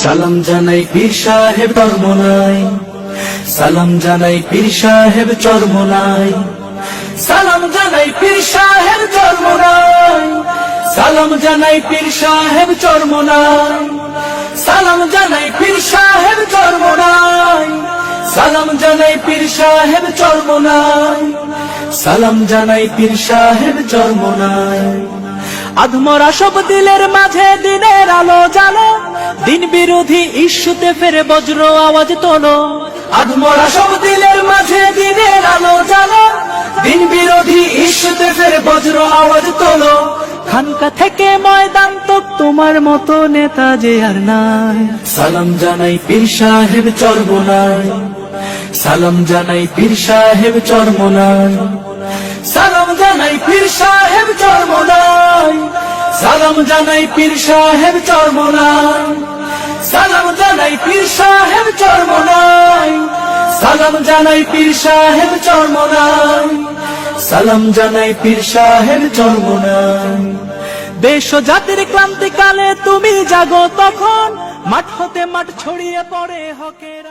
সালাম জানাই পীর সাহেব চরমোনাই, সালাম জানাই পীর সাহেব চরমোনাই, সালাম জানাই পীর সাহেব চরমোনাই, সালাম জানাই পীর সাহেব চরমোনাই, সালাম জানাই পীর সাহেব চরমোনাই, সালাম জানাই পীর সাহেব চরমোনাই, সালাম জানাই পীর সাহেব চরমোনাই। আধমরা সব দিলের মাঝে দিনের আলো জ্বালো, দিন বিরোধী ইস্যুতে ফেরে বজ্র আওয়াজ তোলো। আধমরা সব দিলের মাঝে দিনের আলো জ্বালো, দিন বিরোধী ইস্যুতে ফেরে বজ্র আওয়াজ তোলো। খানকা থেকে ময়দান তক তোমার মতো নেতা যে আর নাই। সালাম জানাই পীর সাহেব চরমোনাই, সালাম জানাই পীর সাহেব চরমোনাই, সালাম জানাই পীর সাহেব চরমোনাই, সালাম জানাই পীর সাহেব চরমোনাই, সালাম জানাই পীর সাহেব চরমোনাই, সালাম জানাই পীর সাহেব চরমোনাই, সালাম জানাই পীর সাহেব চরমোনাই। দেশ ও জাতির ক্রান্তিকালে তুমি জাগো তখন, মাঠ হতে মাঠ ছড়িয়ে পড়ে হকের